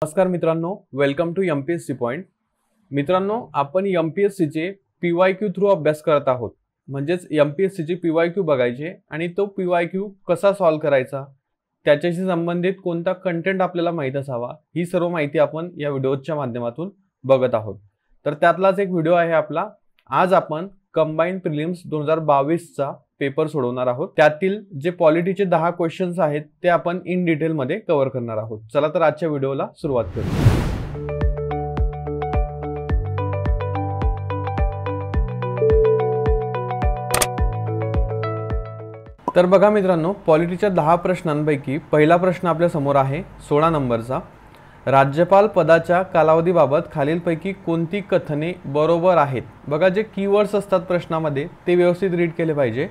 नमस्कार मित्रांनो, welcome to MPSC point. मित्रांनो, आपण एमपीएससी चे पीवायक्यू थ्रू अभ्यास करत आहोत. म्हणजेच एमपीएससी चे पीवायक्यू बघायचे आणि तो पीवायक्यू कसा सॉल्व्ह करायचा, त्याच्याशी संबंधित कोणता कंटेंट आपल्याला माहित असावा, ही सर्व माहिती आपण या व्हिडिओच्या माध्यमातून बघत आहोत. तर त्यातलाच एक व्हिडिओ आहे आपला. आज आपण कंबाइंड प्रिलिम्स 2022 चा पेपर सोडवणार आहोत. त्यातील जे पॉलिटीचे 10 क्वेश्चन्स आहेत ते आपण इन डिटेल मध्ये कव्हर करणार आहोत. चला तर आजच्या व्हिडिओला सुरुवात करू. तर बघा मित्रांनो, पॉलिटीच्या 10 प्रश्नांपैकी पहिला प्रश्न आपल्या समोर आहे 16 नंबरचा. राज्यपाल पदाच्या कालावधीबाबत खालीलपैकी कोणती कथने बरोबर आहेत. बघा, जे कीवर्ड्स असतात प्रश्नामध्ये ते व्यवस्थित रीड केले पाहिजे.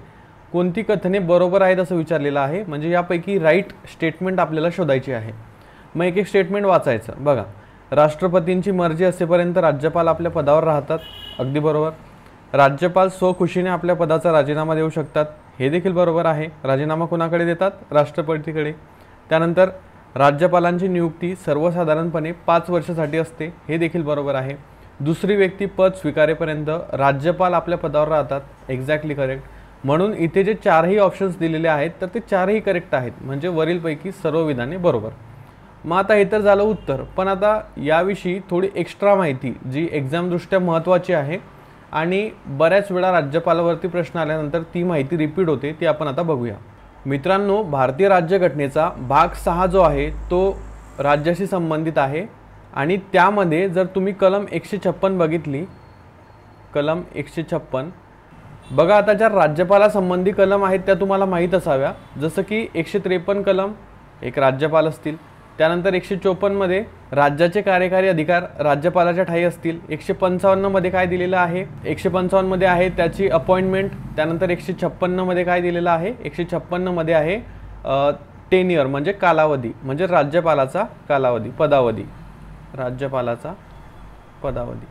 कोणती कथने बरोबर आहेत असं विचारलेलं आहे. म्हणजे यापैकी राईट स्टेटमेंट आपल्याला शोधायची आहे. मग एक एक स्टेटमेंट वाचायचं. बघा, राष्ट्रपतींची मर्जी असेपर्यंत राज्यपाल आपल्या पदावर राहतात. अगदी बरोबर. राज्यपाल स्वखुशीने आपल्या पदाचा राजीनामा देऊ शकतात. हे देखील बरोबर आहे. राजीनामा कोणाकडे देतात? राष्ट्रपतीकडे. त्यानंतर राज्यपालांची नियुक्ती सर्वसाधारणपणे 5 वर्षासाठी असते. हे देखील बरोबर आहे. दुसरी व्यक्ती पद स्वीकारेपर्यंत राज्यपाल आपल्या पदावर राहतात. Exactly correct. म्हणून इथे जे 4ही ऑप्शन्स दिलेले आहेत तर ते 4ही करेक्ट आहेत. म्हणजे वरीलपैकी सर्व विधाने बरोबर. मग आता हे तर झालं उत्तर. पण आता याविषयी थोडी एक्स्ट्रा माहिती जी एक्झाम दृष्ट्या महत्त्वाची आहे आणि बऱ्याच वेळा राज्यपालावरती प्रश्न आल्यानंतर ती माहिती रिपीट होते, ती आपण आता बघूया. मित्रांनो, भारतीय राज्यघटनेचा भाग 6 जो आहे तो राज्याशी संबंधित आहे आणि त्यामध्ये जर तुम्ही कलम 156 बघितली, कलम 156, बघा आता ज्या राज्यपालासंबंधी कलम आहेत त्या तुम्हाला माहीत असाव्या. जसं की 153 कलम एक राज्यपाल असतील. त्यानंतर 154 मध्ये राज्याचे कार्यकारी अधिकार राज्यपालाच्या ठायी असतील. 155 मध्ये काय दिलेलं आहे? 155 मध्ये आहे त्याची अपॉइंटमेंट. त्यानंतर 156 मध्ये काय दिलेलं आहे? 156 मध्ये आहे टेन्युअर म्हणजे कालावधी, म्हणजे राज्यपालाचा कालावधी, पदावधी, राज्यपालाचा पदावधी.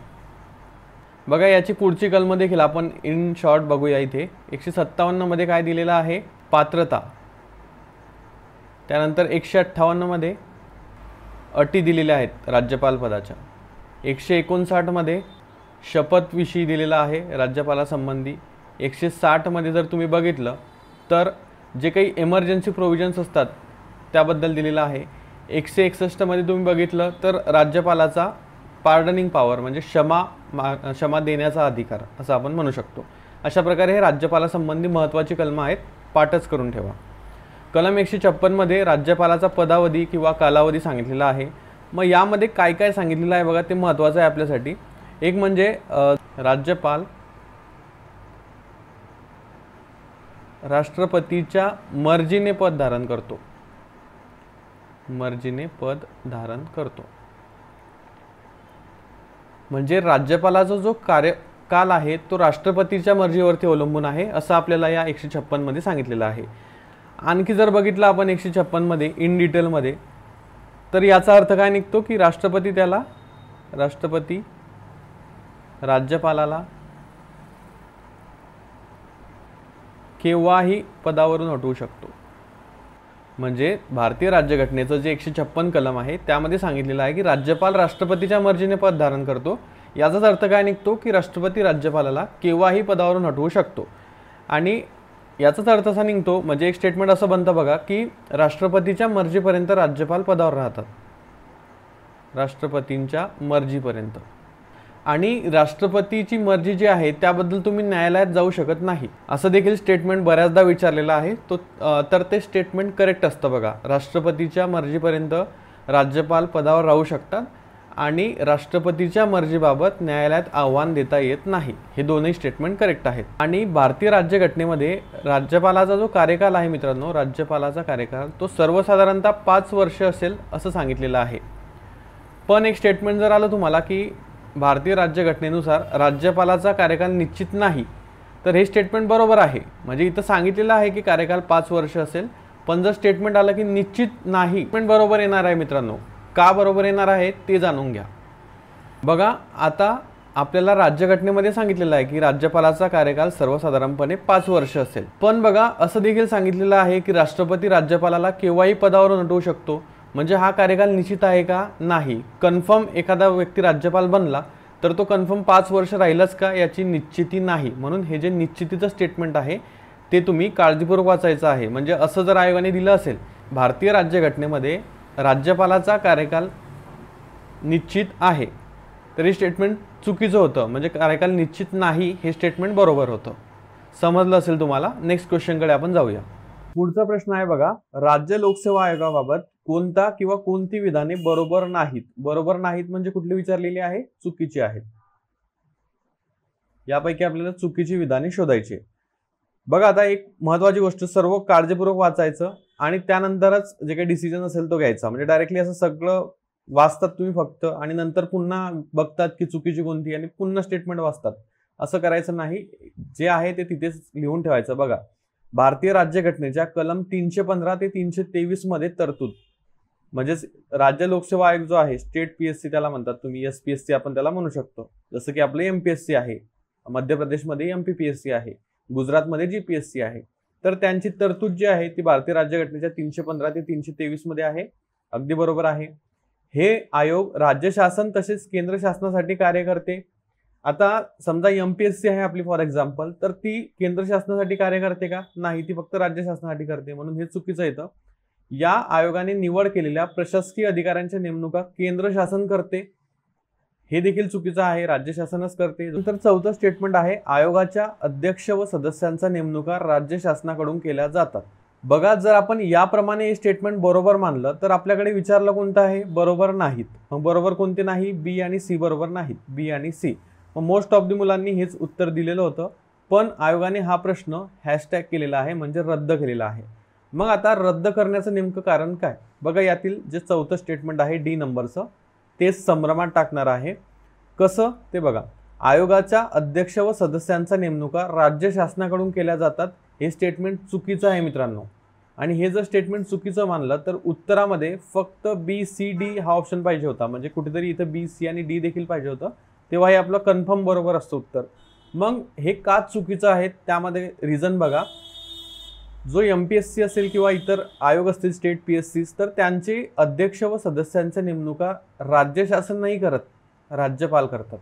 बघा, याची पुढची कलम देखील आपण इन शॉर्ट बघूया. इथे 157 मध्ये काय दिलेलं आहे? पात्रता. त्यानंतर 158 मध्ये अटी दिलेल्या आहेत राज्यपाल पदाच्या. 159 मध्ये शपथविषयी दिलेला आहे राज्यपालासंबंधी. 160 मध्ये जर तुम्ही बघितलं तर जे काही इमर्जन्सी प्रोव्हिजन्स असतात त्याबद्दल दिलेलं आहे. 161 मध्ये तुम्ही बघितलं तर राज्यपालाचा पार्डनिंग पॉवर म्हणजे क्षमा देण्याचा अधिकार असं आपण म्हणू शकतो. अशा प्रकारे हे राज्यपालासंबंधी महत्त्वाची कलमं आहेत. पाठच करून ठेवा. कलम 156 मध्ये राज्यपालाचा पदावधी किंवा कालावधी सांगितलेला आहे. मग यामध्ये काय काय सांगितलेलं आहे बघा, ते महत्त्वाचं आहे आपल्यासाठी. एक म्हणजे राज्यपाल राष्ट्रपतीच्या मर्जीने पद धारण करतो. मर्जीने पद धारण करतो म्हणजे राज्यपालाचा जो कार्यकाल आहे तो राष्ट्रपतीच्या मर्जीवरती अवलंबून आहे असं आपल्याला या 156 मध्ये सांगितलेलं आहे. आणखी जर बघितलं आपण 156 मध्ये इन डिटेल मध्ये, तर याचा अर्थ काय निघतो की राष्ट्रपती राज्यपालाला केव्हाही पदावरून हटवू शकतो. म्हणजे भारतीय राज्यघटनेचं जे 156 कलम आहे त्यामध्ये सांगितलेलं आहे की राज्यपाल राष्ट्रपतीच्या मर्जीने पद धारण करतो. याचाच अर्थ काय निघतो की राष्ट्रपती राज्यपालाला केव्हाही पदावरून हटवू शकतो. आणि याचाच अर्थ असा निघतो, म्हणजे एक स्टेटमेंट असं बनतं बघा की राष्ट्रपतीच्या मर्जीपर्यंत राज्यपाल पदावर राहतात. राष्ट्रपतींच्या मर्जीपर्यंत. आणि राष्ट्रपतीची मर्जी जी आहे त्याबद्दल तुम्ही न्यायालयात जाऊ शकत नाही असं देखील स्टेटमेंट बऱ्याचदा विचारलेलं आहे. तर ते स्टेटमेंट करेक्ट असतं बघा. राष्ट्रपतीच्या मर्जीपर्यंत राज्यपाल पदावर राहू शकतात आणि राष्ट्रपतीच्या मर्जीबाबत न्यायालयात आव्हान देता येत नाही. हे दोन्ही स्टेटमेंट करेक्ट आहेत. आणि भारतीय राज्यघटनेमध्ये राज्यपालाचा जो कार्यकाल आहे मित्रांनो, राज्यपालाचा कार्यकाल तो सर्वसाधारणतः 5 वर्ष असेल असं सांगितलेलं आहे. पण एक स्टेटमेंट जर आलं तुम्हाला की भारतीय राज्यघटनेनुसार राज्यपालाचा कार्यकाल निश्चित नाही, तर हे स्टेटमेंट बरोबर आहे. म्हणजे इथं सांगितलेलं आहे की कार्यकाल 5 वर्ष असेल, पण जर स्टेटमेंट आलं की निश्चित नाही, स्टेटमेंट बरोबर येणार आहे मित्रांनो. का बरोबर येणार आहे ते जाणून घ्या. बघा, आता आपल्याला राज्यघटनेमध्ये सांगितलेलं आहे की राज्यपालाचा कार्यकाल सर्वसाधारणपणे 5 वर्ष असेल. पण बघा, असं देखील सांगितलेलं आहे की राष्ट्रपती राज्यपालाला केव्हाही पदावरून हटवू शकतो. म्हणजे हा कार्यकाल निश्चित आहे का? नाही. कन्फर्म एखादा व्यक्ती राज्यपाल बनला तर तो कन्फर्म 5 वर्ष राहीलच का? याची निश्चिती नाही. म्हणून हे जे निश्चितीचं स्टेटमेंट आहे ते तुम्ही काळजीपूर्वक वाचायचं आहे. म्हणजे असं जर आयोगाने दिलं असेल भारतीय राज्यघटनेमध्ये राज्यपालाचा कार्यकाल निश्चित आहे, तर हे स्टेटमेंट चुकीचं होतं. म्हणजे कार्यकाल निश्चित नाही हे स्टेटमेंट बरोबर होतं. समजलं असेल तुम्हाला. नेक्स्ट क्वेश्चनकडे आपण जाऊया. पुढचा प्रश्न आहे बघा, राज्य लोकसेवा आयोगाबाबत कोणता किंवा कोणती विधाने बरोबर नाहीत? बरोबर नाहीत म्हणजे कुठली विचारलेली आहे? चुकीची आहेत. यापैकी आपल्याला चुकीची विधाने शोधायची. बघा आता एक महत्त्वाची गोष्ट, सर्व काळजीपूर्वक वाचायचं आणि त्यानंतरच जे काही डिसिजन असेल तो घ्यायचा. म्हणजे डायरेक्टली असं सगळं वाचतात तुम्ही फक्त आणि नंतर पुन्हा बघतात की चुकीची कोणती आणि पुन्हा स्टेटमेंट वाचतात. असं करायचं नाही. जे आहे ते तिथेच लिहून ठेवायचं. बघा, भारतीय राज्यघटनेच्या कलम 315 ते 323 मध्ये तरतूद, म्हणजेच राज्य लोकसेवा आयोग जो आहे, स्टेट पीएससी त्याला म्हणतात तुम्ही, एसपीएससी आपण त्याला म्हणू शकतो. जसं की आपलं एमपीएससी आहे, मध्य प्रदेशमध्ये एमपीपीएससी आहे, गुजरातमध्ये जीपीएससी आहे. तर त्यांची तरतूद जी आहे ती भारतीय राज्यघटनेच्या 315 ते 323 मध्ये आहे. अगदी बरोबर आहे. हे आयोग राज्य शासन तसेच केंद्र शासनासाठी कार्य करते. आता समजा एमपीएससी आहे आपली फॉर एक्झाम्पल, तर ती केंद्र शासनासाठी कार्य करते का? नाही, ती फक्त राज्य शासनासाठी करते. म्हणून हे चुकीचं येतं. या आयोगाने निवड केलेल्या प्रशासकीय अधिकाऱ्यांच्या नेमणुका केंद्र शासन करते, हे देखील चुकीचं आहे. राज्य शासनच करते. नंतर चौथं स्टेटमेंट आहे, आयोगाच्या अध्यक्ष व सदस्यांच्या नेमणुका राज्य शासनाकडून केल्या जातात. बघा, जर आपण याप्रमाणे हे स्टेटमेंट बरोबर मानलं तर आपल्याकडे विचारलं कोणतं आहे? बरोबर नाहीत. मग बरोबर कोणते नाही? बी आणि सी बरोबर नाहीत. बी आणि सी. मग मोस्ट ऑफ द मुलांनी हेच उत्तर दिलेलं होतं, पण आयोगाने हा प्रश्न हॅशटॅग केलेला आहे, म्हणजे रद्द केलेला आहे. मग आता रद्द करण्याचं नेमकं कारण काय? बघा, यातील जे चौथं स्टेटमेंट आहे डी नंबरचं, तेच संभ्रमात टाकणार आहे. कसं ते बघा, आयोगाच्या अध्यक्ष व सदस्यांच्या नेमणुका राज्य शासनाकडून केल्या जातात, हे स्टेटमेंट चुकीचं आहे मित्रांनो. आणि हे जर स्टेटमेंट चुकीचं मानलं तर उत्तरामध्ये फक्त बी सी डी हा ऑप्शन पाहिजे होता. म्हणजे कुठेतरी इथं बी सी आणि डी देखील पाहिजे होतं, तेव्हा हे आपलं कन्फर्म बरोबर असतं उत्तर. मग हे का चुकीचं आहे त्यामध्ये रिझन बघा. जो एमपीएससी असेल किंवा इतर आयोग असतील स्टेट पीएससी, तर त्यांचे अध्यक्ष व सदस्यांच्या नेमणुका राज्य शासन नाही करत, राज्यपाल करतात.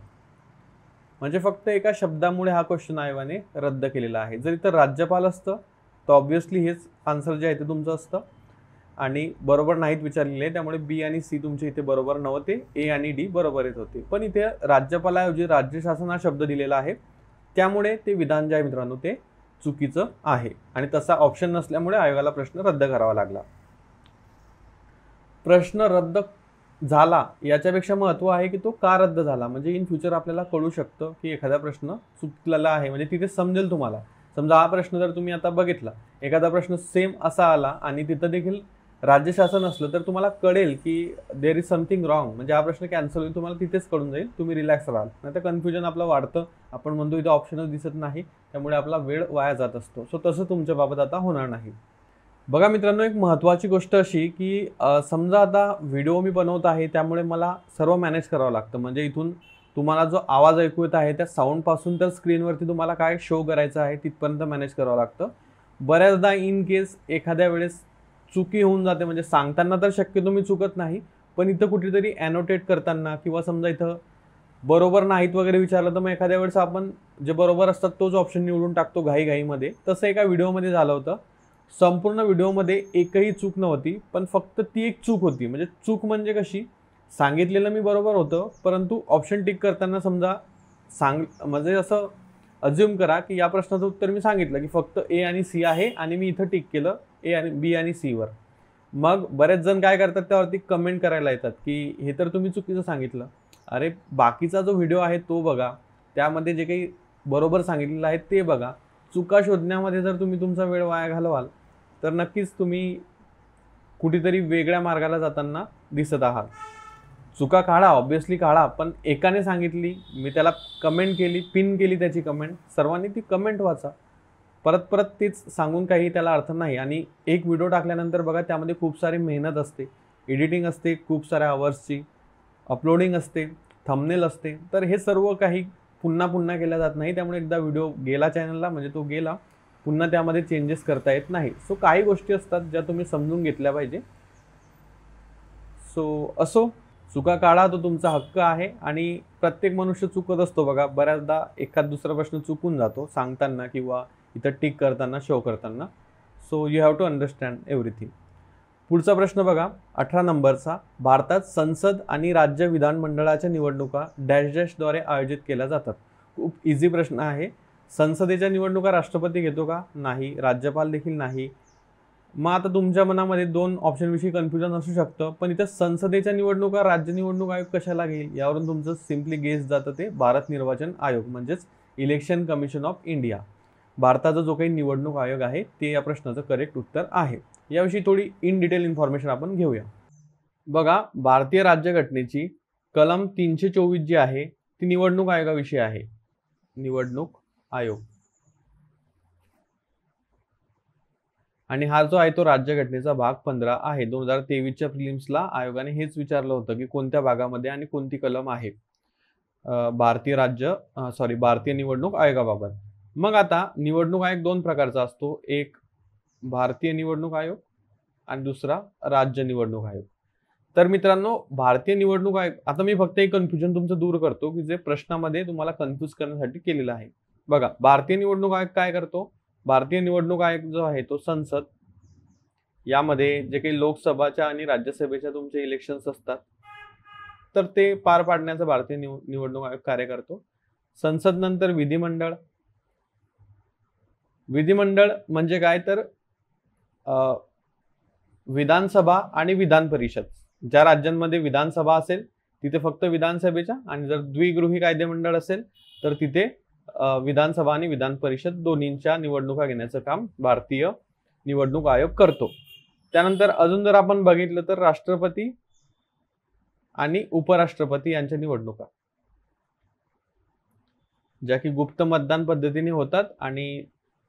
म्हणजे फक्त एका शब्दामुळे हा क्वेश्चन आयोगाने रद्द केलेला आहे. जर इथं राज्यपाल असतं तर ऑब्व्हियसली हेच आन्सर जे आहे ते तुमचं असतं. आणि बरोबर नाहीत विचारलेले, त्यामुळे बी आणि सी तुमचे इथे बरोबर नव्हते, ए आणि डी बरोबर येत होते. पण इथे राज्यपालाऐवजी राज्य शासन हा शब्द दिलेला आहे, त्यामुळे ते विधान जे आहे मित्रांनो ते चुकीचं आहे. आणि तसा ऑप्शन नसल्यामुळे आयोगाला प्रश्न रद्द करावा लागला. प्रश्न रद्द झाला याच्यापेक्षा महत्त्व आहे की तो का रद्द झाला. म्हणजे इन फ्युचर आपल्याला कळू शकतं की एखादा प्रश्न चुकलेला आहे, म्हणजे तिथे समजेल तुम्हाला. समजा हा प्रश्न जर तुम्ही आता बघितला, एखादा प्रश्न सेम असा आला आणि तिथं देखील राज्य शासन असलं, तर तुम्हाला कळेल की देर इज समथिंग रॉंग, म्हणजे हा प्रश्न कॅन्सल होईल, तुम्हाला तिथेच कळून जाईल, तुम्ही रिलॅक्स राहाल. नाही तर कन्फ्युजन आपलं वाढतं, आपण म्हणतो इथं ऑप्शनच दिसत नाही, त्यामुळे आपला वेळ वाया जात असतो. सो तसं तुमच्या बाबत आता होणार नाही. बघा मित्रांनो, एक महत्त्वाची गोष्ट अशी की समजा आता व्हिडिओ मी बनवत आहे, त्यामुळे मला सर्व मॅनेज करावं लागतं. म्हणजे इथून तुम्हाला जो आवाज ऐकू येत आहे त्या साऊंडपासून तर स्क्रीनवरती तुम्हाला काय शो करायचं आहे तिथपर्यंत मॅनेज करावं लागतं. बऱ्याचदा इन केस एखाद्या वेळेस चुकी होऊन जाते, म्हणजे सांगताना तर शक्यतो मी चुकत नाही, पण इथं कुठेतरी ॲनोटेट करताना किंवा समजा इथं बरोबर नाहीत वगैरे विचारलं तर मग एखाद्या वेळेस आपण जे बरोबर असतात तोच ऑप्शन निवडून टाकतो घाईघाईमध्ये. तसं एका व्हिडिओमध्ये झालं होतं. संपूर्ण व्हिडिओमध्ये एकही चूक नव्हती, पण फक्त ती एक चूक होती. म्हणजे चूक म्हणजे कशी, सांगितलेलं मी बरोबर होतं, परंतु ऑप्शन टिक करताना समजा म्हणजे असं अज्युम करा की या प्रश्नाचं उत्तर मी सांगितलं की फक्त ए आणि सी आहे आणि मी इथं टिक केलं ए आणि बी आणि सी वर. मग बरेच जण काय करतात, त्यावरती कमेंट करायला येतात की हे तर तुम्ही चुकीचं सांगितलं. अरे बाकीचा जो व्हिडिओ आहे तो बघा, त्यामध्ये जे काही बरोबर सांगितलेलं आहे ते बघा. चुका शोधण्यामध्ये जर तुम्ही तुमचा वेळ वाया घालवाल तर नक्कीच तुम्ही कुठेतरी वेगळ्या मार्गाला जाताना दिसत आहात. चुका काढा, ऑब्व्हियसली काढा, पण एकाने सांगितली, मी त्याला कमेंट केली, पिन केली त्याची कमेंट, सर्वांनी ती कमेंट वाचा. परत परत तेच सांगून काही त्याला अर्थ नाही. आणि एक व्हिडिओ टाकल्यानंतर बघा त्यामध्ये खूप सारी मेहनत असते, एडिटिंग असते खूप साऱ्या आवर्सची, अपलोडिंग असते, थंबनेल असते. तर हे सर्व काही पुन्हा पुन्हा केलं जात नाही. त्यामुळे एकदा व्हिडिओ गेला चॅनलला म्हणजे तो गेला, पुन्हा त्यामध्ये चेंजेस करता येत नाही. सो काही गोष्टी असतात ज्या तुम्ही समजून घेतल्या पाहिजे. सो असो, चुका काढा, तो तुमचा हक्क आहे आणि प्रत्येक मनुष्य चुकत असतो बघा. बऱ्याचदा एखाद दुसरा प्रश्न चुकून जातो सांगताना किंवा इथं टिक करताना, शो करताना. So you have to understand everything. पुढचा प्रश्न बघा 18 नंबरचा. भारतात संसद आणि राज्य विधानमंडळाच्या निवडणुका डॅश डॅशद्वारे आयोजित केल्या जातात. खूप इझी प्रश्न आहे. संसदेच्या निवडणुका राष्ट्रपती घेतो का? नाही. राज्यपाल देखील नाही. मग आता तुमच्या मनामध्ये दोन ऑप्शनविषयी कन्फ्युजन असू शकतं, पण इथं संसदेच्या निवडणुका राज्य निवडणूक आयोग कशाला घेईल? यावरून तुमचं सिम्पली गेस जातं ते भारत निर्वाचन आयोग म्हणजेच इलेक्शन कमिशन ऑफ इंडिया. भारताचा जो काही निवडणूक आयोग आहे ते या प्रश्नाचं करेक्ट उत्तर आहे. याविषयी थोडी इन डिटेल इन्फॉर्मेशन आपण घेऊया. बघा, भारतीय राज्यघटनेची कलम 324 जी आहे ती निवडणूक आयोगाविषयी आहे. निवडणूक आयोग. आणि हा जो आहे तो राज्यघटनेचा भाग 15 आहे. 2023च्या प्रिलिम्सला आयोगाने हेच विचारलं होतं की कोणत्या भागामध्ये आणि कोणती कलम आहे भारतीय निवडणूक आयोगाबाबत. मग आता निवडणूक आयोग दोन प्रकारचा असतो. एक भारतीय निवडणूक आयोग आणि दुसरा राज्य निवडणूक आयोग. तर मित्रांनो, भारतीय निवडणूक आयोग, आता मी फक्त एक कन्फ्युजन तुमचं दूर करतो की जे प्रश्नामध्ये तुम्हाला कन्फ्यूज करण्यासाठी केलेलं आहे. बघा, भारतीय निवडणूक आयोग काय करतो? भारतीय निवडणूक आयोग जो आहे तो संसद, यामध्ये जे काही लोकसभाच्या आणि राज्यसभेच्या तुमचे इलेक्शन्स असतात तर ते पार पाडण्याचं भारतीय निवडणूक आयोग कार्य करतो. संसद नंतर विधिमंडळ. विधिमंडळ म्हणजे काय तर विधानसभा आणि विधान परिषद. ज्या राज्यांमध्ये विधानसभा असेल तिथे फक्त विधानसभेच्या, आणि जर द्विगृही कायदेमंडळ असेल तर तिथे विधानसभा आणि विधान परिषद दोन्हींच्या निवडणुका घेण्याचं काम भारतीय निवडणूक आयोग करतो. त्यानंतर अजून जर आपण बघितलं तर राष्ट्रपती आणि उपराष्ट्रपती यांच्या निवडणुका, ज्या की गुप्त मतदान पद्धतीने होतात आणि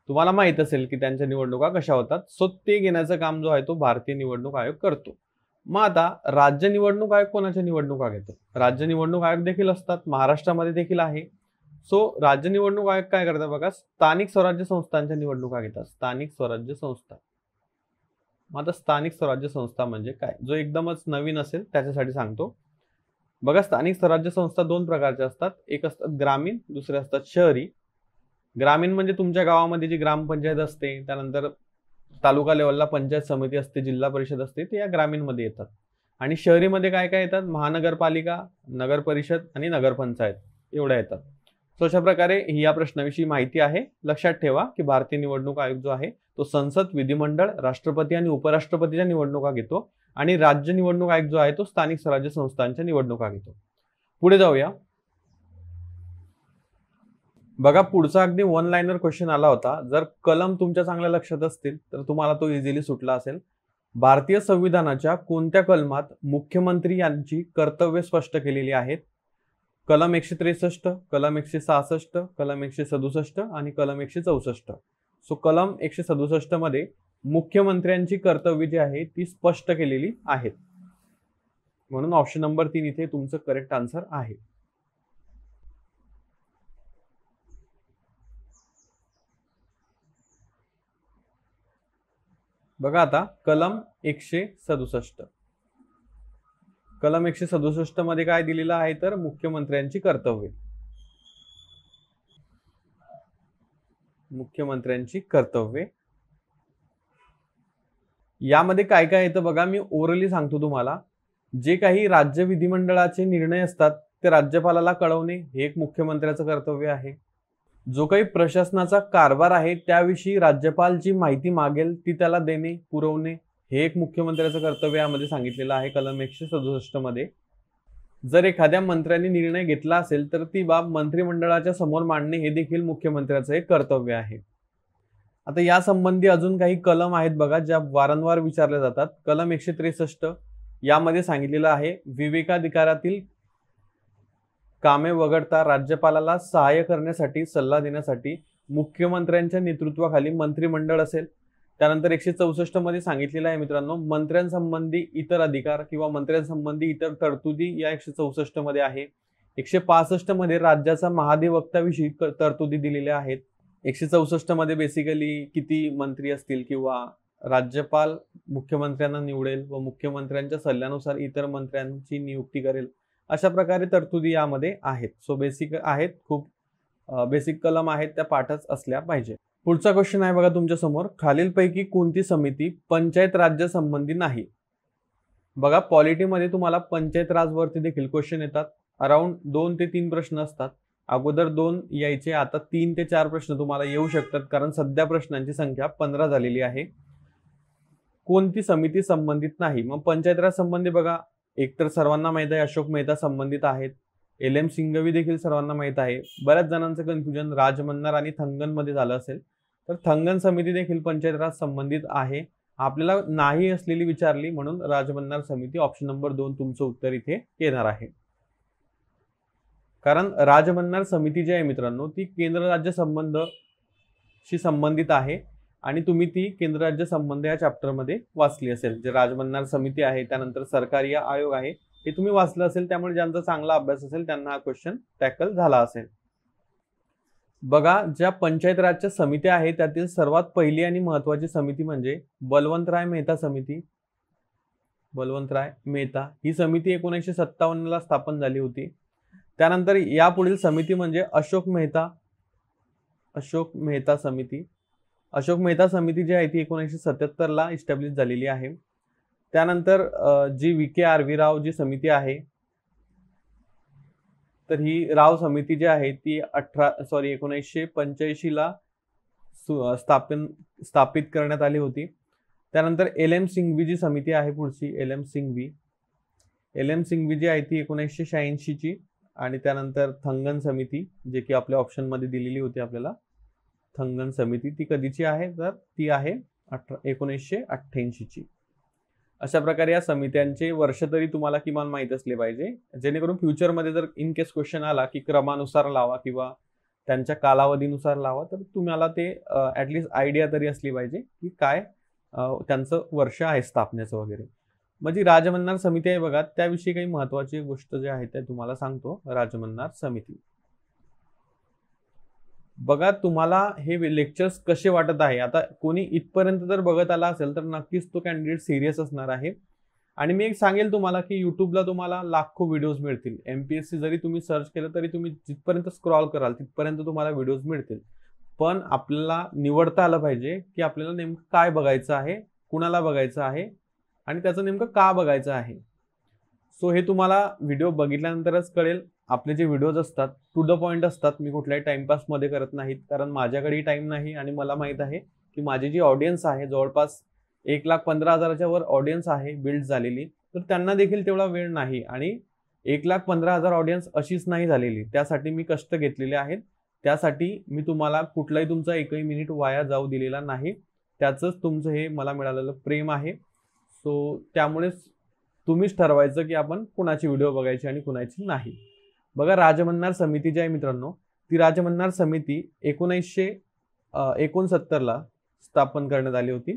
तुम्हाला माहित असेल की त्यांच्या निवडणुका कशा होतात. सो ते घेण्याचं काम जो आहे तो भारतीय निवडणूक आयोग करतो. मग आता राज्य निवडणूक आयोग कोणाच्या निवडणुका घेतो? राज्य निवडणूक आयोग देखील असतात, महाराष्ट्रामध्ये देखील आहे. सो राज्य निवडणूक आयोग काय करतात बघा, स्थानिक स्वराज्य संस्थांच्या निवडणुका घेतात. स्थानिक स्वराज्य संस्था. मग आता स्थानिक स्वराज्य संस्था म्हणजे काय, जो एकदमच नवीन असेल त्याच्यासाठी सांगतो. बघा, स्थानिक स्वराज्य संस्था दोन प्रकारच्या असतात. एक असतात ग्रामीण, दुसरे असतात शहरी. ग्रामीण म्हणजे तुमच्या गावामध्ये जी ग्रामपंचायत असते, त्यानंतर तालुका लेवलला पंचायत समिती असते, जिल्हा परिषद असते, ते या ग्रामीणमध्ये येतात. आणि शहरीमध्ये काय काय येतात? महानगरपालिका, नगर परिषद आणि नगरपंचायत एवढ्या येतात. सो अशा प्रकारे ही या प्रश्नाविषयी माहिती आहे. लक्षात ठेवा की भारतीय निवडणूक आयोग जो आहे तो संसद, विधिमंडळ, राष्ट्रपती आणि उपराष्ट्रपतीच्या निवडणुका घेतो, आणि राज्य निवडणूक आयोग जो आहे तो स्थानिक स्वराज्य संस्थांच्या निवडणुका घेतो. पुढे जाऊया. बघा, पुढचा अगदी वन लाइनर क्वेश्चन आला होता. जर कलम तुमच्या चांगल्या लक्षात असतील तर तुम्हाला तो इझिली सुटला असेल. भारतीय संविधानाच्या कोणत्या कलमात मुख्यमंत्री यांची कर्तव्ये स्पष्ट केलेली आहेत? कलम 163, कलम 166, कलम 167 आणि कलम 164. सो कलम 167 मध्ये मुख्यमंत्र्यांची कर्तव्ये जी आहे ती स्पष्ट केलेली आहेत. म्हणून ऑप्शन नंबर 3 इथे तुमचं करेक्ट आन्सर आहे. बघा आता कलम 167. कलम 167 मध्ये काय दिलेलं आहे तर मुख्यमंत्र्यांची कर्तव्ये. मुख्यमंत्र्यांची कर्तव्ये यामध्ये काय काय येतं बघा, मी ओरली सांगतो तुम्हाला. जे काही राज्य विधिमंडळाचे निर्णय असतात ते राज्यपालाला कळवणे हे एक मुख्यमंत्र्याचं कर्तव्य आहे. जो काही प्रशासनाचा कारभार आहे त्याविषयी राज्यपाल जी माहिती मागेल ती त्याला देणे, पुरवणे हे एक मुख्यमंत्र्याचं कर्तव्य यामध्ये सांगितलेलं आहे कलम 167 मध्ये. जर एखाद्या मंत्र्यांनी निर्णय घेतला असेल तर ती बाब मंत्रिमंडळाच्या समोर मांडणे हे देखील मुख्यमंत्र्याचं एक कर्तव्य आहे. आता या संबंधी अजून काही कलम आहेत बघा ज्या वारंवार विचारल्या जातात. कलम 163 यामध्ये सांगितलेलं आहे विवेकाधिकारातील कामे वगळता राज्यपालाला सहाय्य करण्यासाठी, सल्ला देण्यासाठी मुख्यमंत्र्यांच्या नेतृत्वाखाली मंत्रिमंडळ असेल. त्यानंतर 164 मध्ये सांगितलेलं आहे मित्रांनो मंत्र्यांसंबंधी इतर अधिकार किंवा मंत्र्यांसंबंधी इतर तरतुदी या 164 मध्ये आहे. 165 मध्ये राज्याचा महाधिवक्त्याविषयी तरतुदी दिलेल्या आहेत. 164 मध्ये बेसिकली किती मंत्री असतील किंवा राज्यपाल मुख्यमंत्र्यांना निवडेल व मुख्यमंत्र्यांच्या सल्ल्यानुसार इतर मंत्र्यांची नियुक्ती करेल. अशा प्रकारे तरतुदी यामध्ये आहेत. सो बेसिक आहेत, खूप बेसिक कलम आहेत, त्या पाठच असल्या पाहिजे. पुढचा क्वेश्चन आहे बघा तुमच्या समोर, खालीलपैकी कोणती समिती पंचायत राज्य संबंधी नाही? बघा पॉलिटीमध्ये तुम्हाला पंचायत राजवरती देखील क्वेश्चन येतात. अराउंड 2 ते 3 प्रश्न असतात. अगोदर 2 यायचे, आता 3 ते 4 प्रश्न तुम्हाला येऊ शकतात, कारण सध्या प्रश्नांची संख्या 15 झालेली आहे. कोणती समिती संबंधित नाही? मग पंचायत राज संबंधी बघा, एकतर सर्वांना माहित आहे अशोक मेहता संबंधित आहेत. LM सिंघवी देखील सर्वांना माहित आहे. बऱ्याच जणांचं कन्फ्युजन राजमन्नार आणि थंगन मध्ये झालं असेल, तर थंगन समिती देखील पंचायत राज संबंधित आहे. आपल्याला नाही असलेली विचारली म्हणून राजमन्नार समिती, ऑप्शन नंबर 2 तुमचं उत्तर इथे येणार आहे. कारण राजमन्नार समिती जी आहे मित्रांनो, ती केंद्र राज्य संबंधशी संबंधित आहे आणि तुम्ही ती केंद्र राज्य संबंध या चॅप्टर मध्ये वाचली असेल. जे राजमन्नार समिती आहे, त्यानंतर सरकारी आयोग आहे, हे तुम्ही वाचलं असेल. त्यामुळे ज्यांचा चांगला अभ्यास असेल त्यांना हा क्वेश्चन टॅकल झाला असेल. बघा, ज्या पंचायत राजच्या समित्या आहेत त्यातील सर्वात पहिली आणि महत्त्वाची समिती म्हणजे बलवंतराय मेहता समिती. बलवंतराय मेहता ही समिती 1957 ला स्थापन झाली होती. त्यानंतर यापुढील समिती म्हणजे अशोक मेहता समिती. अशोक मेहता समिती जी आहे ती 1977 ला इस्टॅब्लिश झालेली आहे. त्यानंतर जी VK राव जी समिती आहे, तर ही राव समिती जी आहे ती 1985 ला स्थापित करण्यात आली होती. त्यानंतर LM सिंघवी जी समिती आहे पुढची, LM सिंघवी जी आहे ती 1986 ची. आणि त्यानंतर थंगन समिती, जे की आपल्या ऑप्शन मध्ये दिलेली होती आपल्याला, थंगन समिती ती कधीची आहे, तर ती आहे 1988 ची. अशा प्रकारे या समित्यांचे वर्ष तरी तुम्हाला किमान माहित असले पाहिजे, जेणेकरून फ्युचरमध्ये जर इन केस क्वेश्चन आला की क्रमानुसार लावा किंवा त्यांच्या कालावधीनुसार लावा, तर तुम्हाला ते ऍटलीस्ट आयडिया तरी असली पाहिजे की काय त्यांचं वर्ष आहे स्थापनेचं वगैरे. म्हणजे राजमन्नार समिती आहे बघा, त्याविषयी काही महत्त्वाची गोष्ट जे आहे ते तुम्हाला सांगतो. राजमन्नार समिती बघा, तुम्हाला हे लेक्चर्स कसे वाटत आहे? आता कोणी इथपर्यंत जर बघत आला असेल तर नक्कीच तो कॅन्डिडेट सिरियस असणार आहे. आणि मी एक सांगेल तुम्हाला की युट्यूबला तुम्हाला लाखो व्हिडिओज मिळतील. MPSC जरी तुम्ही सर्च केलं तरी तुम्ही जिथपर्यंत स्क्रॉल कराल तिथपर्यंत तुम्हाला व्हिडिओज मिळतील. पण आपल्याला निवडता आलं पाहिजे की आपल्याला नेमकं काय बघायचं आहे, कुणाला बघायचं आहे आणि त्याचं नेमकं का बघायचं आहे. सो हे तुम्हाला व्हिडिओ बघितल्यानंतरच कळेल. आपले जे व्हिडिओज असतात टू द पॉइंट असतात. मी कुठल्याही टाइमपास मध्ये करत नाहीत, कारण माझ्याकडेही टाइम नाही आणि मला माहित आहे की माझी जी ऑडियन्स आहे जवळपास 1,15,000च्या वर ऑडियन्स आहे बिल्ड झालेली, तर त्यांना देखील तेवढा वेळ नाही. आणि 1,15,000 ऑडियन्स अशीच नाही झालेली, त्यासाठी मी कष्ट घेतलेले आहेत. त्यासाठी मी तुम्हाला कुठलाही तुमचा एकही मिनिट वाया जाऊ दिलेला नाही. त्याचंच तुमचं हे मला मिळालेलं प्रेम आहे. सो त्यामुळेच तुम्हीच ठरवायचं की आपण कुणाची व्हिडिओ बघायची आणि कुणाची नाही. बघा, राजमन्नार समिती जी आहे मित्रांनो, ती राजमन्नार समिती 1969 ला स्थापन करण्यात आली होती.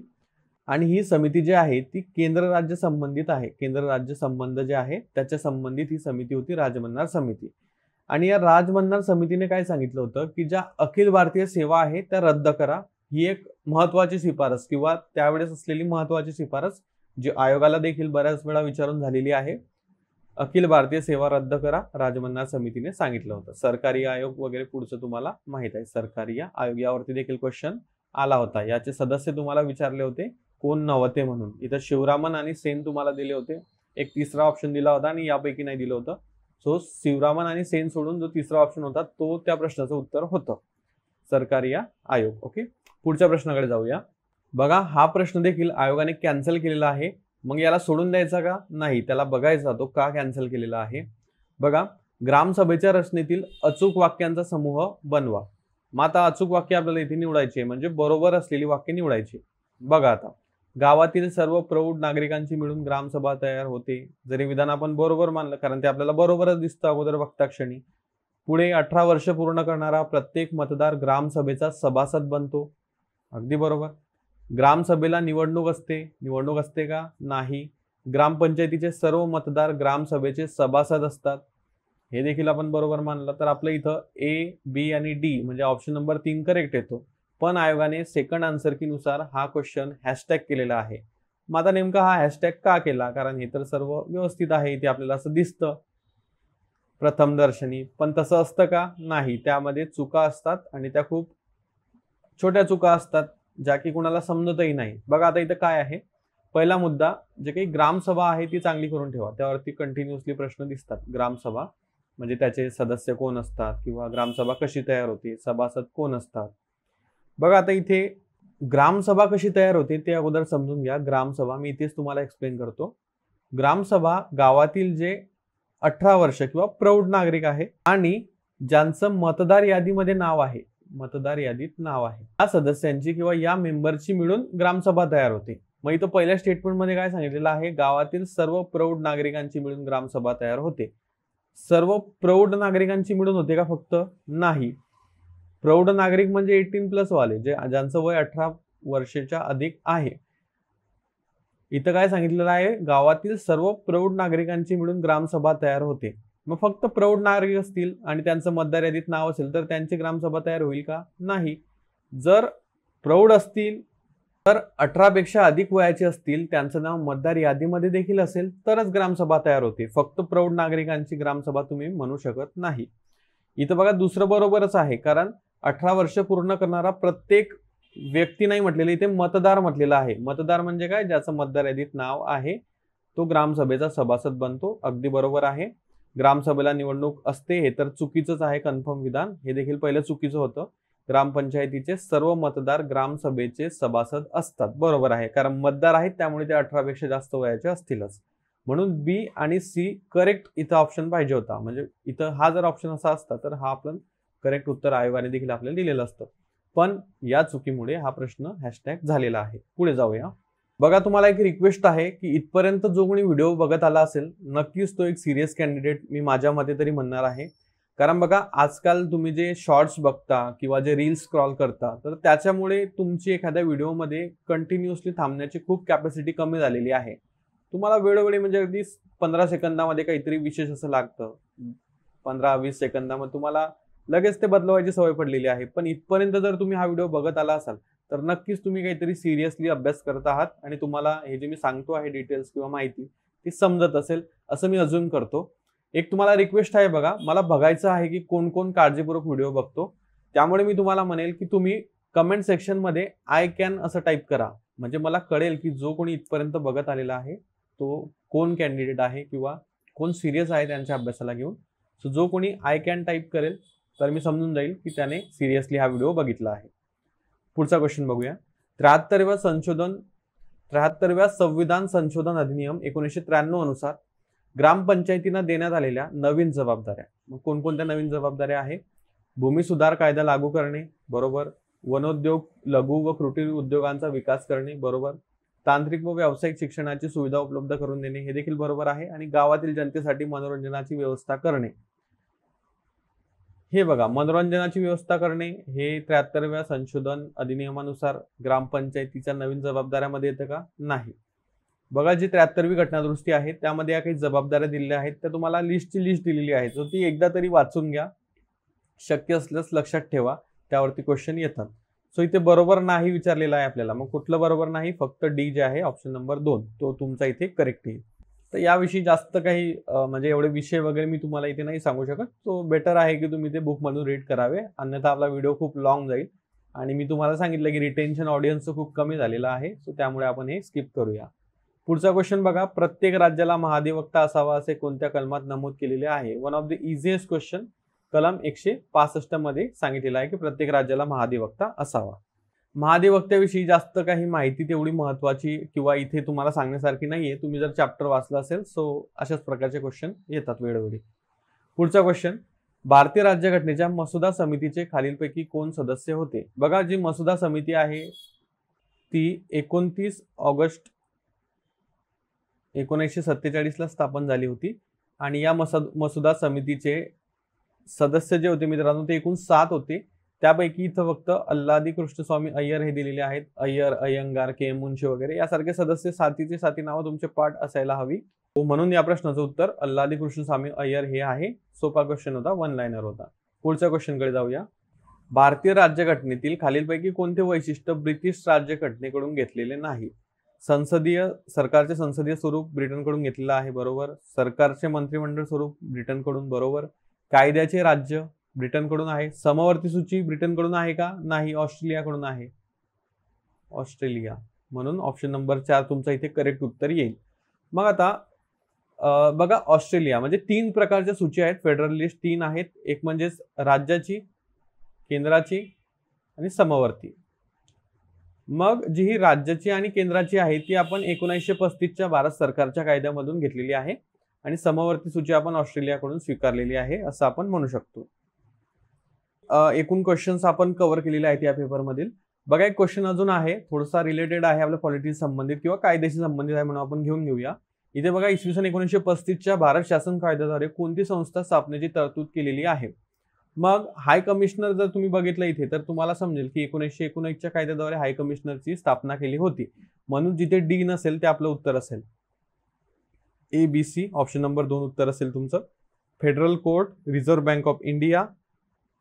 आणि ही समिती जी आहे ती केंद्र राज्य संबंधित आहे. केंद्र राज्य संबंध जे आहे त्याच्या संबंधित ही समिती होती, राजमन्नार समिती. आणि या राजमन्नार समितीने काय सांगितलं होतं की ज्या अखिल भारतीय सेवा आहे त्या रद्द करा. ही एक महत्वाची शिफारस किंवा त्यावेळेस असलेली महत्वाची शिफारस जी आयोगाला देखील बऱ्याच वेळा विचारून झालेली आहे. अखिल भारतीय सेवा रद्द करा, राजमन्नार समितीने सांगितलं होतं. सरकारी आयोग वगैरे पुढचं तुम्हाला माहित आहे. सरकारी आयोग यावरती देखील क्वेश्चन आला होता. याचे सदस्य तुम्हाला विचारले होते कोण नव्हते म्हणून. इथं शिवरामन आणि सेन तुम्हाला दिले होते. एक तिसरा ऑप्शन दिला होता आणि यापैकी नाही दिलं होतं. सो शिवरामन आणि सेन सोडून जो तिसरा ऑप्शन होता तो त्या प्रश्नाचं उत्तर होतं, सरकारी आयोग. ओके, पुढच्या प्रश्नाकडे जाऊया. बघा, हा प्रश्न देखील आयोगाने कॅन्सल केलेला आहे. मग याला सोडून द्यायचा का? नाही, त्याला बघायचा तो का कॅन्सल केलेला आहे. बघा, ग्रामसभेच्या रचनेतील अचूक वाक्यांचा समूह बनवा. मग आता अचूक वाक्य आपल्याला इथे निवडायचे, म्हणजे बरोबर असलेली वाक्य निवडायची. बघा, आता गावातील सर्व प्रौढ नागरिकांची मिळून ग्रामसभा तयार होते. जरी विधान आपण बरोबर मानलं, कारण ते आपल्याला बरोबरच दिसतं अगोदर बघता क्षणी. पुढे 18 वर्ष पूर्ण करणारा प्रत्येक मतदार ग्रामसभेचा सभासद बनतो. अगदी बरोबर. ग्रामसभेला निवडणूक असते का? नाही. ग्रामपंचायतीचे सर्व मतदार ग्रामसभेचे सभासद असतात. हे देखील आपण बरोबर मानलं. तर आपलं इथं A, B आणि D म्हणजे ऑप्शन नंबर 3 करेक्ट येतो. पण आयोगाने सेकंड आन्सर की नुसार हा क्वेश्चन हॅशटॅग केलेला आहे. मग आता नेमका हा हॅशटॅग का केला? कारण हे तर सर्व व्यवस्थित आहे, इथे आपल्याला असं दिसतं प्रथम दर्शनी, पण तसं असतं का? नाही, त्यामध्ये चुका असतात आणि त्या खूप छोट्या चुका असतात ज्या की कुणाला समजतही नाही. बघा आता इथं काय आहे, पहिला मुद्दा, जे काही ग्रामसभा आहे ती चांगली करून ठेवा. त्यावरती कंटिन्युअसली प्रश्न दिसतात. ग्रामसभा म्हणजे त्याचे सदस्य कोण असतात किंवा ग्रामसभा कशी तयार होते, सभासद कोण असतात. बघा आता इथे ग्रामसभा कशी तयार होते ते अगोदर समजून घ्या. ग्रामसभा मी इथेच तुम्हाला एक्सप्लेन करतो. ग्रामसभा गावातील जे 18 वर्ष किंवा प्रौढ नागरिक आहे आणि ज्यांचं मतदार यादीमध्ये नाव आहे, मतदार यादीत नाव आहे, या सदस्यांची किंवा या मेंबरची मिळून ग्रामसभा तयार होते. मग इथं पहिल्या स्टेटमेंटमध्ये काय सांगितलेलं आहे? गावातील सर्व प्रौढ नागरिकांची मिळून ग्रामसभा तयार होते. सर्व प्रौढ नागरिकांची मिळून होते का फक्त? नाही. प्रौढ नागरिक म्हणजे 18+ वाले, ज्यांचं वय 18 वर्षाच्या अधिक आहे. इथं काय सांगितलेलं आहे? गावातील सर्व प्रौढ नागरिकांची मिळून ग्रामसभा तयार होते. मग फक्त प्रौढ नागरिक असतील आणि त्यांचं मतदार यादीत नाव असेल तर त्यांची ग्रामसभा तयार होईल का? नाही. जर प्रौढ असतील तर 18 पेक्षा अधिक वयाचे असतील, त्यांचं नाव मतदार यादीमध्ये देखील असेल तरच ग्रामसभा तयार होते. फक्त प्रौढ नागरिकांची ग्रामसभा तुम्ही म्हणू शकत नाही. इथं बघा दुसरं बरोबरच आहे, कारण 18 वर्ष पूर्ण करणारा प्रत्येक व्यक्ती नाही म्हटलेलं, इथे मतदार म्हटलेलं आहे. मतदार म्हणजे काय? ज्याचं मतदार यादीत नाव आहे तो ग्रामसभेचा सभासद बनतो. अगदी बरोबर आहे. ग्रामसभेला निवडणूक असते हे तर चुकीचंच आहे, कन्फर्म विधान. हे देखील पहिलं चुकीचं होतं. ग्रामपंचायतीचे सर्व मतदार ग्रामसभेचे सभासद असतात. बरोबर आहे, कारण मतदार आहेत त्यामुळे ते 18 पेक्षा जास्त वयाचे असतीलच. म्हणून बी आणि सी करेक्ट इथं ऑप्शन पाहिजे होता. म्हणजे इथं हा जर ऑप्शन असा असता तर हा आपण करेक्ट उत्तर आयोगाने देखील आपल्याला दिलेलं असतं. पण या चुकीमुळे हा प्रश्न हॅशटॅग झालेला आहे. पुढे जाऊया. बघा तुम्हाला एक रिक्वेस्ट आहे की इथपर्यंत जो कोणी व्हिडिओ बघत आला असेल नक्कीच तो एक सिरियस कॅन्डिडेट मी माझ्या मते तरी म्हणणार आहे. कारण बघा आजकाल तुम्ही जे शॉर्ट्स बघता किंवा जे रील्स स्क्रॉल करता तर त्याच्यामुळे तुमची एखाद्या व्हिडिओमध्ये कंटिन्युअसली थांबण्याची खूप कॅपॅसिटी कमी झालेली आहे. तुम्हाला वेळोवेळी म्हणजे अगदी 15 सेकंदामध्ये काहीतरी विशेष असं लागतं, 15-20 सेकंदामध्ये तुम्हाला लगेच ते बदलवायची सवय पडलेली आहे. पण इथपर्यंत जर तुम्ही हा व्हिडिओ बघत आला असाल तर नक्कीच तुम्ही काहीतरी सिरियसली अभ्यास करत आहात आणि तुम्हाला हे जे मी सांगतो आहे डिटेल्स किंवा माहिती ती समजत असेल असं मी अजून करतो. एक तुम्हाला रिक्वेस्ट आहे, बघा मला बघायचं आहे की कोण कोण काळजीपूर्वक व्हिडिओ बघतो. त्यामुळे मी तुम्हाला म्हणेल की तुम्ही कमेंट सेक्शन मध्ये आय कॅन असं टाईप करा, म्हणजे मला कळेल की जो कोणी इथपर्यंत बघत आलेला आहे तो कोण कॅन्डिडेट आहे किंवा कोण सिरियस आहे त्यांच्या अभ्यासाला घेऊन. सो जो कोणी आय कॅन टाईप करेल तर मी समजून जाईल की त्याने सिरियसली हा व्हिडिओ बघितला आहे. पुढचा क्वेश्चन बघूया. 73व्या संविधान संशोधन अधिनियम 1993 अनुसार ग्रामपंचायतींना देण्यात आलेल्या नवीन जबाबदाऱ्या. मग कोणकोणत्या नवीन जबाबदाऱ्या आहे? भूमी सुधार कायदा लागू करणे, बरोबर. वनोद्योग, लघु व कुटीर उद्योगांचा विकास करणे, बरोबर. तांत्रिक व व्यावसायिक शिक्षणाची सुविधा उपलब्ध करून देणे, हे देखील बरोबर आहे. आणि गावातील जनतेसाठी मनोरंजनाची व्यवस्था करणे. हे बघा मनोरंजनाची व्यवस्था करणे हे 73व्या संशोधन अधिनियमानुसार ग्रामपंचायतीच्या नवीन जबाबदाऱ्यामध्ये येतं का? नाही. बघा जी 73वी घटनादुरुस्ती आहे त्यामध्ये या काही जबाबदाऱ्या दिलेल्या आहेत, त्या तुम्हाला लिस्ट दिलेली आहे, तर ती एकदा तरी वाचून घ्या. शक्य असल्यास लक्षात ठेवा, त्यावरती क्वेश्चन येतात. सो इथे बरोबर नाही विचारलेलं आहे आपल्याला. मग कुठलं बरोबर नाही? फक्त डी जे आहे ऑप्शन नंबर 2 तो तुमचा इथे करेक्ट येईल. तर याविषयी जास्त काही म्हणजे एवढे विषय वगैरे मी तुम्हाला इथे नाही सांगू शकत. तो बेटर आहे की तुम्ही ते बुकमधून रीड करावे, अन्यथा आपला व्हिडिओ खूप लॉंग जाईल. आणि मी तुम्हाला सांगितलं की रिटेन्शन ऑडियन्सचं खूप कमी झालेलं आहे, सो त्यामुळे आपण हे स्किप करूया. पुढचा क्वेश्चन बघा. प्रत्येक राज्याला महाधिवक्ता असावा असे कोणत्या कलमात नमूद केलेले आहे? One of the easiest question. कलम 165 मध्ये सांगितलेलं आहे की प्रत्येक राज्याला महाधिवक्ता असावा. महाधिवक्त्याविषयी जास्त काही माहिती तेवढी महत्वाची किंवा इथे तुम्हाला सांगण्यासारखी नाहीये. तुम्ही जर चॅप्टर वाचला असेल सो अशाच प्रकारचे क्वेश्चन येतात वेळोवेळी. पुढचा क्वेश्चन. भारतीय राज्यघटनेच्या मसुदा समितीचे खालीलपैकी कोण सदस्य होते? बघा जी मसुदा समिती आहे ती 29 ऑगस्ट 1947 ला स्थापन झाली होती आणि या मसुदा समितीचे सदस्य जे होते मित्रांनो ते एकूण 7 होते. त्यापैकी इथं फक्त अल्लादी कृष्णस्वामी अय्यर हे दिलेले आहेत. अय्यर, अय्यंगार, के मुंशी वगैरे यासारखे सदस्य साथीचे साथी नावं तुमचे पाठ असायला हवी. म्हणून या प्रश्नाचं उत्तर अल्लादी कृष्णस्वामी अय्यर हे आहे. सोपा क्वेश्चन होता, वन लाइनर होता. पुढच्या क्वेश्चनकडे जाऊया. भारतीय राज्यघटनेतील खालीलपैकी कोणते वैशिष्ट्य ब्रिटिश राज्यघटनेकडून घेतलेले नाही? सरकारचे संसदीय स्वरूप ब्रिटनकडून घेतलेलं आहे, बरोबर. सरकारचे मंत्रिमंडळ स्वरूप ब्रिटनकडून, बरोबर. कायद्याचे राज्य ब्रिटनकडून आहे. समवर्ती सूची ब्रिटनकडून आहे का? नाही, ऑस्ट्रेलियाकडून आहे. ऑस्ट्रेलिया, म्हणून ऑप्शन नंबर 4 तुमचा इथे करेक्ट उत्तर येईल. मग आता बघा, ऑस्ट्रेलिया म्हणजे 3 प्रकारच्या सूची आहेत, फेडरल लिस्ट 3 आहेत. एक म्हणजे राज्याची, केंद्राची आणि समवर्ती. मग जी ही राज्याची आणि केंद्राची आहे ती आपण 1935च्या भारत सरकारच्या कायद्यामधून घेतलेली आहे आणि समवर्ती सूची आपण ऑस्ट्रेलियाकडून स्वीकारलेली आहे असं आपण म्हणू शकतो. एकूण क्वेश्चन्स आपण कव्हर केलेले आहेत या पेपरमधील. बघा, एक क्वेश्चन अजून आहे, थोडासा रिलेटेड आहे, आपल्या पॉलिटिक्स संबंधित किंवा कायद्याशी संबंधित आहे म्हणून आपण घेऊन घेऊया. इथे बघा, इसवी सन 1935च्या भारत शासन कायद्याद्वारे कोणती संस्था स्थापनेची तरतूद केलेली आहे? मग हाय कमिशनर जर तुम्ही बघितलं इथे तर तुम्हाला समजेल की 1919च्या कायद्याद्वारे हाय कमिशनरची स्थापना केली होती, म्हणून जिथे डी नसेल ते आपलं उत्तर असेल. ABC ऑप्शन नंबर 2 उत्तर असेल तुमचं. Federal court, reserve bank of India,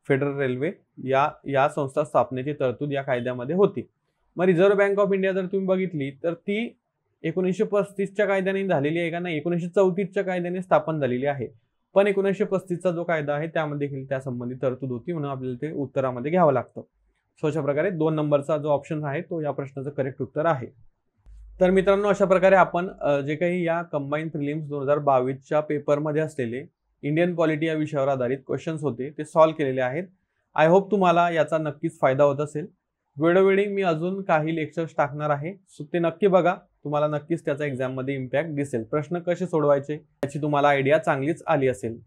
federal railway या संस्था स्थापनेची तरतूद या कायद्यामध्ये होती. मग रिझर्व्ह बँक ऑफ इंडिया जर तुम्ही बघितली तर ती 1935च्या कायद्याने झालेली आहे का? नाही, 1934च्या कायद्याने स्थापन झालेली आहे. पण 1935चा जो कायदा आहे त्यामध्ये देखील त्या संबंधित तरतूद होती, म्हणून आपल्याला ते उत्तरामध्ये घ्यावं लागतं. सो अशा प्रकारे 2 नंबरचा जो ऑप्शन आहे तो या प्रश्नाचं करेक्ट उत्तर आहे. तर मित्रांनो, अशा प्रकारे आपण जे काही या कंबाईन प्रिलिम्स 2022च्या पेपरमध्ये असलेले इंडियन पॉलिटी या विषयावर आधारित क्वेश्चन्स होते ते सॉल्व्ह केलेले आहेत. आय होप तुम्हाला याचा नक्कीच फायदा होत असेल. वेळोवेळी मी अजून काही लेक्चर्स टाकणार आहे, सो ते नक्की बघा, तुम्हाला नक्कीच त्याचा एक्झाममध्ये इम्पॅक्ट दिसेल. प्रश्न कसे सोडवायचे याची तुम्हाला आयडिया चांगलीच आली असेल.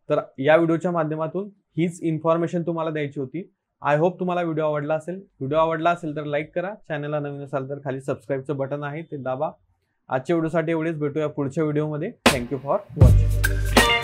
तर या व्हिडिओच्या माध्यमातून हीच इन्फॉर्मेशन तुम्हाला द्यायची होती. आय होप तुम्हाला व्हिडिओ आवडला असेल. व्हिडिओ आवडला असेल तर लाईक करा, चॅनलला नवीन असाल तर खाली सबस्क्राईबचं बटन आहे ते दाबा. आजच्या व्हिडिओसाठी एवढेच, भेटूया पुढच्या व्हिडिओमध्ये. Thank you for watching.